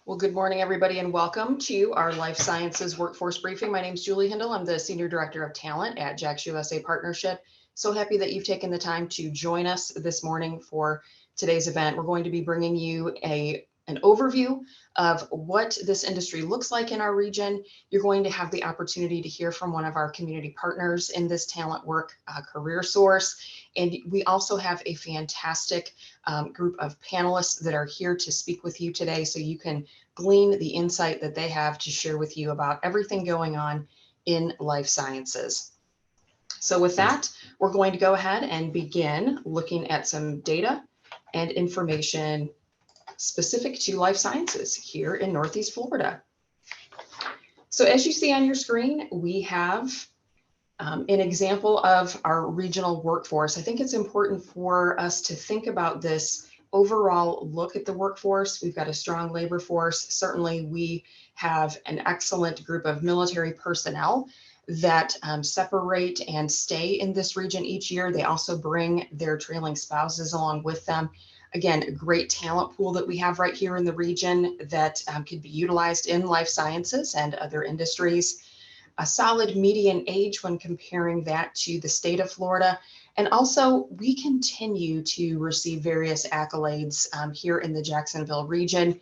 Well, good morning, everybody, and welcome to our Life Sciences Workforce Briefing. My name is Julie Hindall. I'm the Senior Director of Talent at JAXUSA Partnership. So happy that you've taken the time to join us this morning for today's event. We're going to be bringing you an overview of what this industry looks like in our region. You're going to have the opportunity to hear from one of our community partners in this talent work, CareerSource. And we also have a fantastic group of panelists that are here to speak with you today, so you can glean the insight that they have to share with you about everything going on in life sciences. So with that, we're going to go ahead and begin looking at some data and information specific to life sciences here in Northeast Florida. So as you see on your screen, we have an example of our regional workforce. I think it's important for us to think about this overall look at the workforce. We've got a strong labor force. Certainly, we have an excellent group of military personnel that separate and stay in this region each year. They also bring their trailing spouses along with them. Again, a great talent pool that we have right here in the region that could be utilized in life sciences and other industries. A solid median age when comparing that to the state of Florida. And also, we continue to receive various accolades here in the Jacksonville region.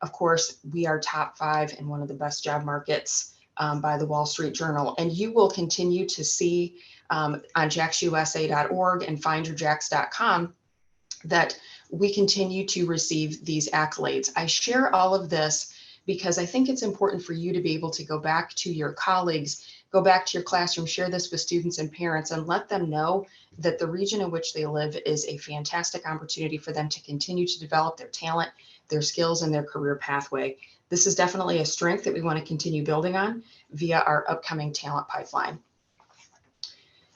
Of course, we are top 5 in one of the best job markets by the Wall Street Journal. And you will continue to see on jaxusa.org and findyourjax.com that we continue to receive these accolades. I share all of this because I think it's important for you to be able to go back to your colleagues, go back to your classroom, share this with students and parents, and let them know that the region in which they live is a fantastic opportunity for them to continue to develop their talent, their skills, and their career pathway. This is definitely a strength that we want to continue building on via our upcoming talent pipeline.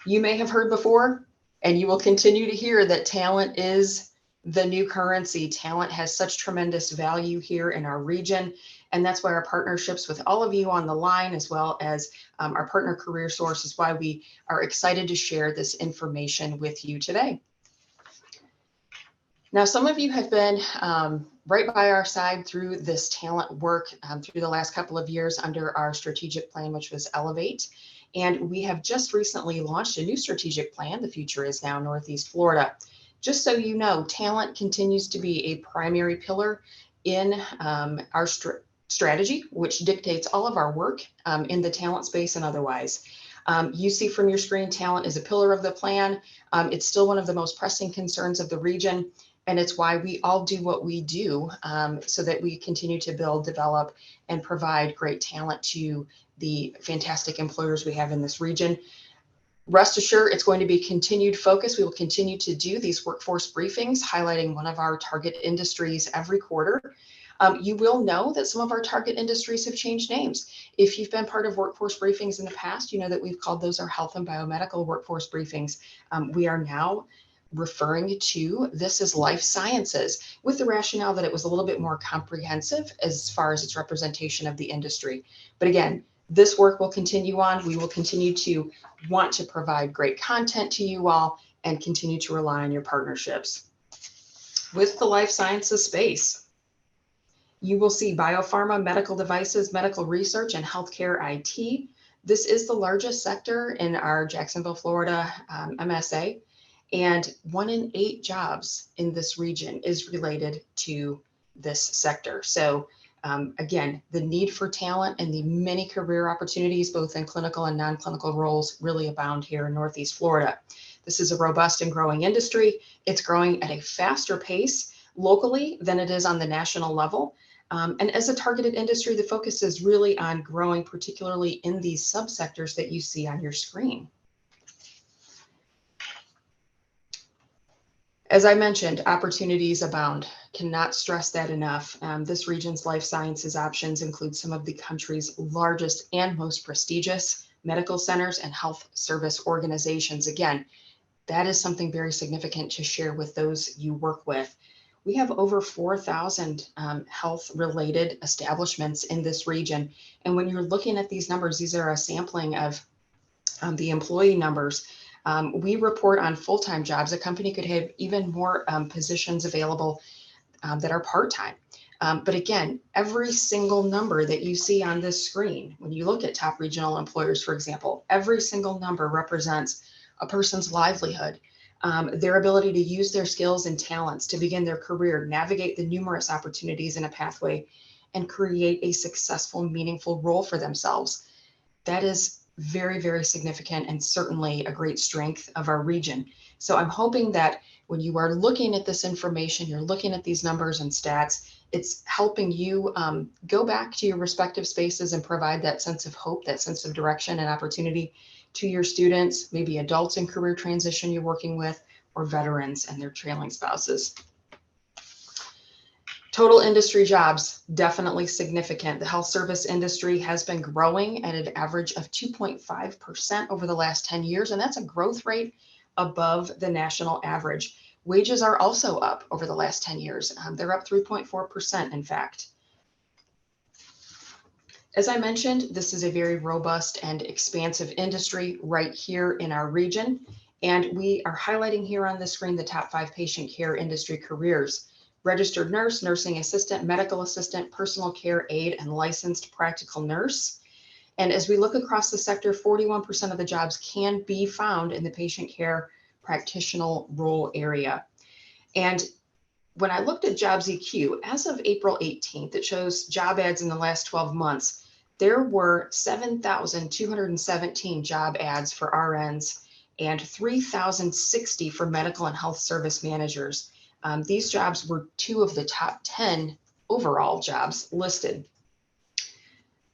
You may have heard before, and you will continue to hear, that talent is the new currency. Talent has such tremendous value here in our region. And that's why our partnerships with all of you on the line, as well as our partner CareerSource, is why we are excited to share this information with you today. Now, some of you have been right by our side through this talent work through the last couple of years under our strategic plan, which was Elevate. And we have just recently launched a new strategic plan. The future is now Northeast Florida. Just so you know, talent continues to be a primary pillar in our strategy, which dictates all of our work in the talent space and otherwise. You see from your screen, talent is a pillar of the plan. It's still one of the most pressing concerns of the region, and it's why we all do what we do so that we continue to build, develop, and provide great talent to the fantastic employers we have in this region. Rest assured, it's going to be continued focus. We will continue to do these workforce briefings, highlighting one of our target industries every quarter. You will know that some of our target industries have changed names. If you've been part of workforce briefings in the past, you know that we've called those our health and biomedical workforce briefings. We are now referring to this as life sciences, with the rationale that it was a little bit more comprehensive as far as its representation of the industry. But again, this work will continue on. We will continue to want to provide great content to you all and continue to rely on your partnerships. With the life sciences space, you will see biopharma, medical devices, medical research, and healthcare IT. This is the largest sector in our Jacksonville, Florida MSA, and 1 in 8 jobs in this region is related to this sector. So again, the need for talent and the many career opportunities, both in clinical and non-clinical roles, really abound here in Northeast Florida. This is a robust and growing industry. It's growing at a faster pace locally than it is on the national level. And as a targeted industry, the focus is really on growing, particularly in these subsectors that you see on your screen. As I mentioned, opportunities abound. Cannot stress that enough. This region's life sciences options include some of the country's largest and most prestigious medical centers and health service organizations. Again, that is something very significant to share with those you work with. We have over 4,000 health-related establishments in this region. And when you're looking at these numbers, these are a sampling of the employee numbers. We report on full-time jobs. A company could have even more positions available that are part-time. But again, every single number that you see on this screen, when you look at top regional employers, for example, every single number represents a person's livelihood, their ability to use their skills and talents to begin their career, navigate the numerous opportunities in a pathway, and create a successful, meaningful role for themselves. That is very, very significant and certainly a great strength of our region. So I'm hoping that when you are looking at this information, you're looking at these numbers and stats, it's helping you go back to your respective spaces and provide that sense of hope, that sense of direction and opportunity to your students, maybe adults in career transition you're working with, or veterans and their trailing spouses. Total industry jobs, definitely significant. The health service industry has been growing at an average of 2.5% over the last 10 years, and that's a growth rate above the national average. Wages are also up over the last 10 years. They're up 3.4%, in fact. As I mentioned, this is a very robust and expansive industry right here in our region, and we are highlighting here on the screen the top 5 patient care industry careers: registered nurse, nursing assistant, medical assistant, personal care aide, and licensed practical nurse. And as we look across the sector, 41% of the jobs can be found in the patient care practitioner role area. And when I looked at Jobs EQ, as of April 18th, it shows job ads in the last 12 months. There were 7,217 job ads for RNs and 3,060 for medical and health service managers. These jobs were 2 of the top 10 overall jobs listed.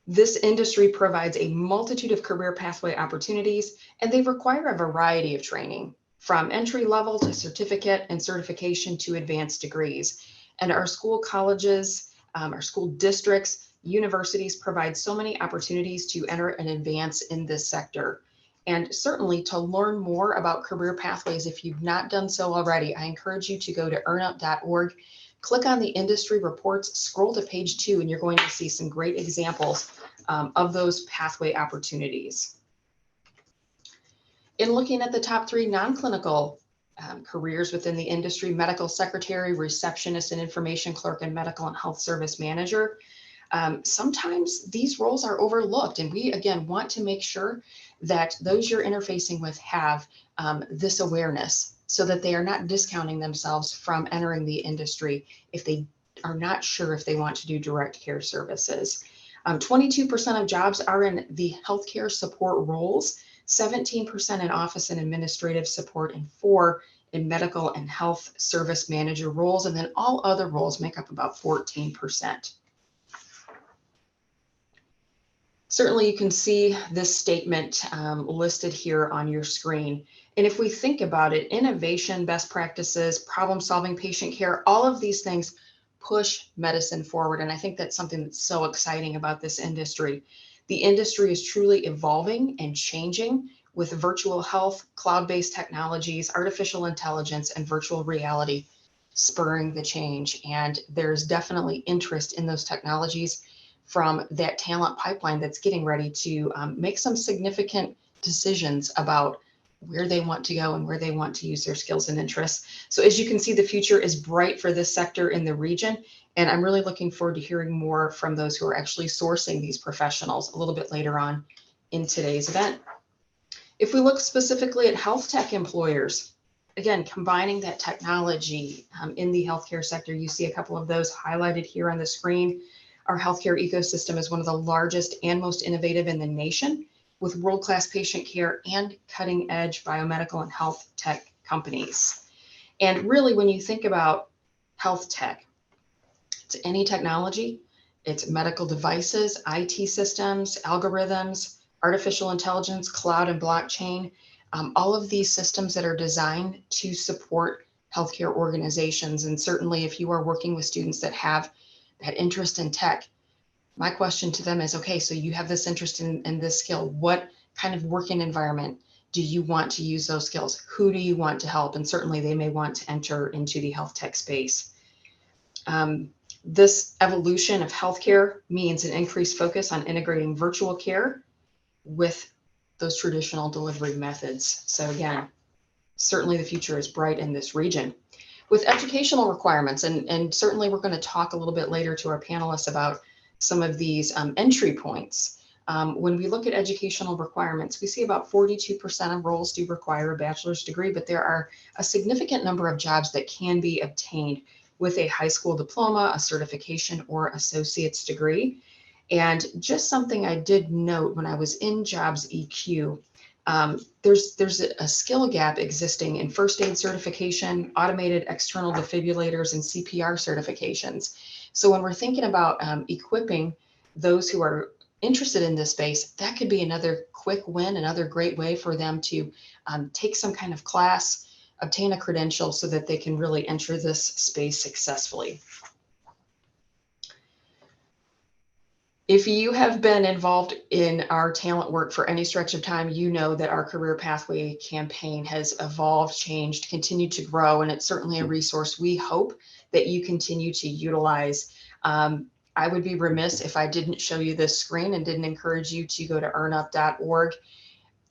This industry provides a multitude of career pathway opportunities, and they require a variety of training, from entry level to certificate and certification to advanced degrees. And our school colleges, our school districts, universities provide so many opportunities to enter and advance in this sector. And certainly to learn more about career pathways, if you've not done so already, I encourage you to go to earnup.org, click on the industry reports, scroll to page 2, and you're going to see some great examples of those pathway opportunities. In looking at the top 3 non-clinical careers within the industry: medical secretary, receptionist and information clerk, and medical and health service manager. Sometimes these roles are overlooked, and we again want to make sure that those you're interfacing with have this awareness so that they are not discounting themselves from entering the industry if they are not sure if they want to do direct care services. 22% of jobs are in the healthcare support roles, 17% in office and administrative support, and 4% in medical and health service manager roles, and then all other roles make up about 14%. Certainly, you can see this statement listed here on your screen. And if we think about it, innovation, best practices, problem-solving, patient care, all of these things push medicine forward. And I think that's something that's so exciting about this industry. The industry is truly evolving and changing with virtual health, cloud-based technologies, artificial intelligence, and virtual reality spurring the change. And there's definitely interest in those technologies from that talent pipeline that's getting ready to make some significant decisions about where they want to go and where they want to use their skills and interests. So as you can see, the future is bright for this sector in the region, and I'm really looking forward to hearing more from those who are actually sourcing these professionals a little bit later on in today's event. If we look specifically at health tech employers, again, combining that technology in the healthcare sector, you see a couple of those highlighted here on the screen. Our healthcare ecosystem is one of the largest and most innovative in the nation, with world-class patient care and cutting-edge biomedical and health tech companies. And really, when you think about health tech, it's any technology, it's medical devices, IT systems, algorithms, artificial intelligence, cloud and blockchain, all of these systems that are designed to support healthcare organizations. And certainly if you are working with students that have that interest in tech, my question to them is, okay, so you have this interest in this skill. What kind of working environment do you want to use those skills? Who do you want to help? And certainly they may want to enter into the health tech space. This evolution of healthcare means an increased focus on integrating virtual care with those traditional delivery methods. So again, certainly the future is bright in this region. With educational requirements, and certainly we're going to talk a little bit later to our panelists about some of these entry points. When we look at educational requirements, we see about 42% of roles do require a bachelor's degree, but there are a significant number of jobs that can be obtained with a high school diploma, a certification, or associate's degree. And just something I did note when I was in Jobs EQ, there's a skill gap existing in first aid certification, automated external defibrillators, and CPR certifications. So when we're thinking about equipping those who are interested in this space, that could be another quick win, another great way for them to take some kind of class, obtain a credential so that they can really enter this space successfully. If you have been involved in our talent work for any stretch of time, you know that our Career Pathway campaign has evolved, changed, continued to grow, and it's certainly a resource we hope that you continue to utilize. I would be remiss if I didn't show you this screen and didn't encourage you to go to earnup.org.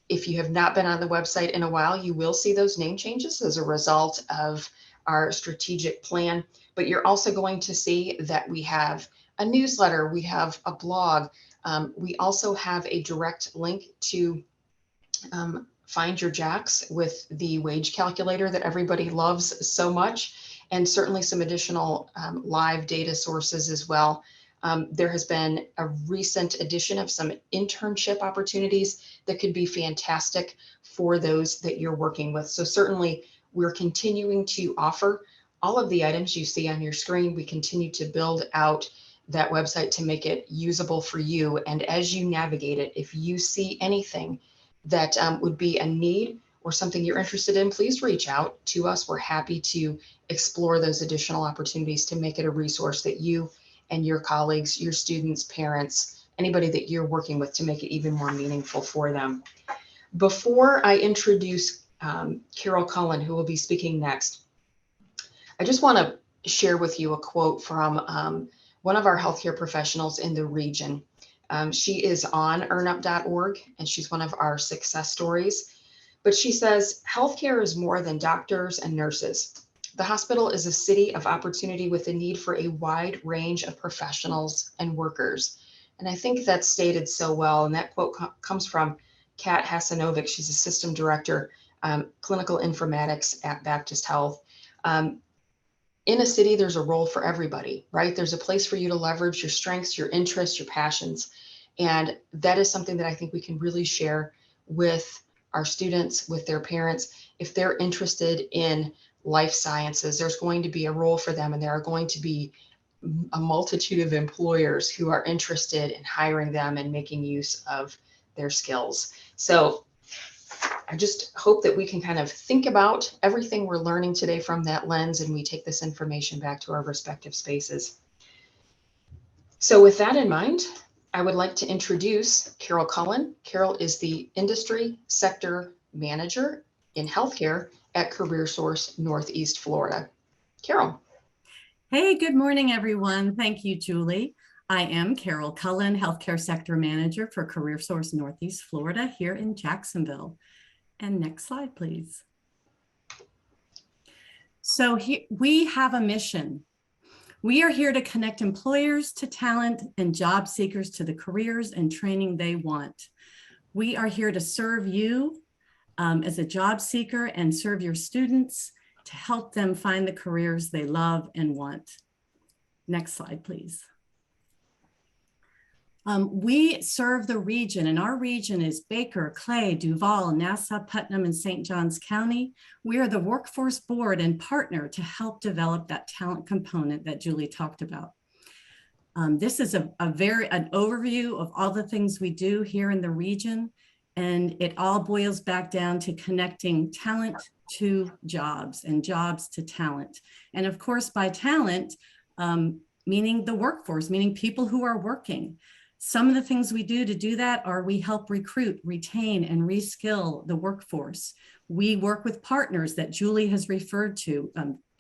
If you have not been on the website in a while, you will see those name changes as a result of our strategic plan, but you're also going to see that we have a newsletter, we have a blog. We also have a direct link to find your JAX with the wage calculator that everybody loves so much, and certainly some additional live data sources as well. There has been a recent addition of some internship opportunities that could be fantastic for those that you're working with. So certainly we're continuing to offer all of the items you see on your screen. We continue to build out that website to make it usable for you. And as you navigate it, if you see anything that would be a need or something you're interested in, please reach out to us. We're happy to explore those additional opportunities to make it a resource that you and your colleagues, your students, parents, anybody that you're working with, to make it even more meaningful for them. Before I introduce Carol Cullen, who will be speaking next, I just want to share with you a quote from one of our healthcare professionals in the region. She is on earnup.org, and she's one of our success stories. But she says, healthcare is more than doctors and nurses. The hospital is a city of opportunity with a need for a wide range of professionals and workers. And I think that's stated so well. And that quote comes from Kat Hasanovic. She's a system director, clinical informatics at Baptist Health. In a city, there's a role for everybody, right? There's a place for you to leverage your strengths, your interests, your passions. And that is something that I think we can really share with our students, with their parents. If they're interested in life sciences, there's going to be a role for them, and there are going to be a multitude of employers who are interested in hiring them and making use of their skills. So I just hope that we can kind of think about everything we're learning today from that lens, and we take this information back to our respective spaces. So with that in mind, I would like to introduce Carol Cullen. Carol is the Industry Sector Manager in Healthcare at CareerSource Northeast Florida. Carol. Hey, good morning, everyone. Thank you, Julie. I am Carol Cullen, Healthcare Sector Manager for CareerSource Northeast Florida here in Jacksonville. And next slide, please. So we have a mission. We are here to connect employers to talent and job seekers to the careers and training they want. We are here to serve you as a job seeker and serve your students to help them find the careers they love and want. Next slide, please. We serve the region, and our region is Baker, Clay, Duval, Nassau, Putnam, and St. Johns County. We are the workforce board and partner to help develop that talent component that Julie talked about. This is an overview of all the things we do here in the region, and it all boils back down to connecting talent to jobs and jobs to talent. And of course, by talent, meaning the workforce, meaning people who are working. Some of the things we do to do that are we help recruit, retain, and reskill the workforce. We work with partners that Julie has referred to.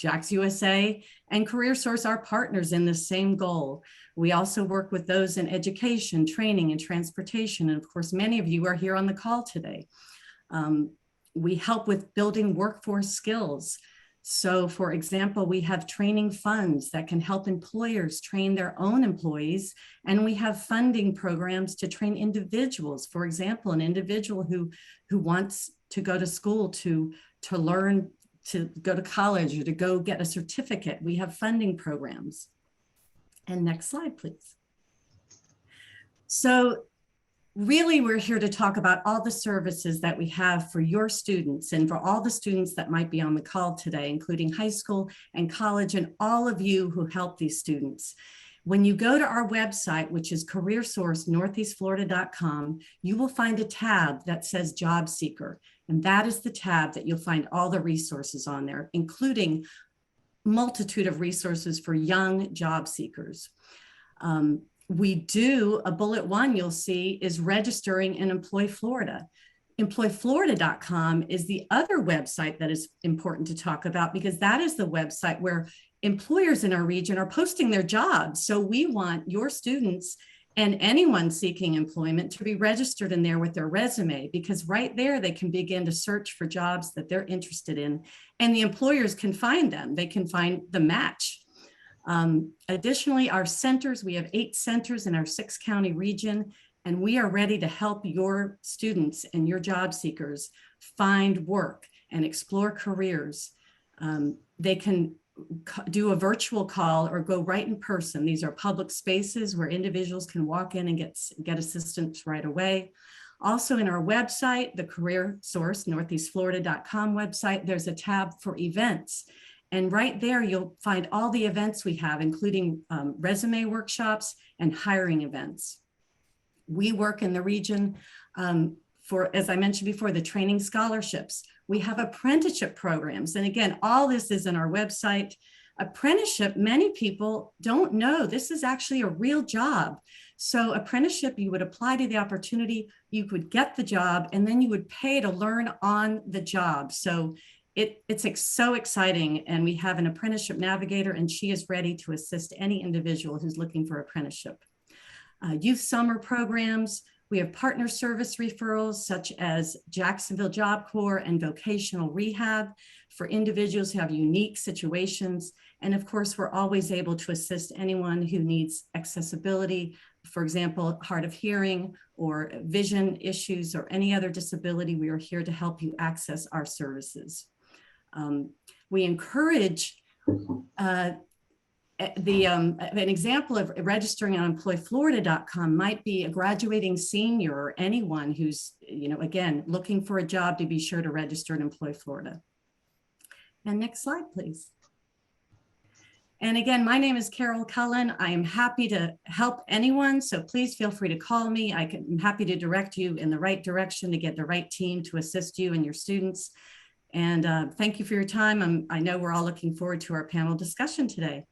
JAXUSA and CareerSource are partners in the same goal. We also work with those in education, training, and transportation. And of course, many of you are here on the call today. We help with building workforce skills. So for example, we have training funds that can help employers train their own employees. And we have funding programs to train individuals. For example, an individual who wants to go to school to learn, to go to college or to go get a certificate. We have funding programs. And next slide, please. So really, we're here to talk about all the services that we have for your students and for all the students that might be on the call today, including high school and college and all of you who help these students. When you go to our website, which is CareerSourceNortheastFlorida.com, you will find a tab that says Job Seeker. And that is the tab that you'll find all the resources on there, including multitude of resources for young job seekers. We do, a bullet one you'll see is registering in Employ Florida. EmployFlorida.com is the other website that is important to talk about, because that is the website where employers in our region are posting their jobs. So we want your students and anyone seeking employment to be registered in there with their resume, because right there they can begin to search for jobs that they're interested in, and the employers can find them. They can find the match. Additionally, our centers, we have 8 centers in our 6-county region, and we are ready to help your students and your job seekers find work and explore careers. They can do a virtual call or go right in person. These are public spaces where individuals can walk in and get assistance right away. Also in our website, the CareerSource NortheastFlorida.com website, there's a tab for events. And right there, you'll find all the events we have, including resume workshops and hiring events. We work in the region for, as I mentioned before, the training scholarships. We have apprenticeship programs. And again, all this is in our website. Apprenticeship, many people don't know this is actually a real job. So apprenticeship, you would apply to the opportunity, you would get the job, and then you would pay to learn on the job. So it's so exciting, and we have an apprenticeship navigator, and she is ready to assist any individual who's looking for apprenticeship. Youth summer programs, we have partner service referrals such as Jacksonville Job Corps and vocational rehab for individuals who have unique situations. And of course, we're always able to assist anyone who needs accessibility, for example, hard of hearing or vision issues or any other disability. We are here to help you access our services. We encourage an example of registering on EmployFlorida.com might be a graduating senior or anyone who's, again, looking for a job, to be sure to register at Employ Florida. And next slide, please. And again, my name is Carol Cullen. I am happy to help anyone, so please feel free to call me. I'm happy to direct you in the right direction to get the right team to assist you and your students. And thank you for your time. I know we're all looking forward to our panel discussion today.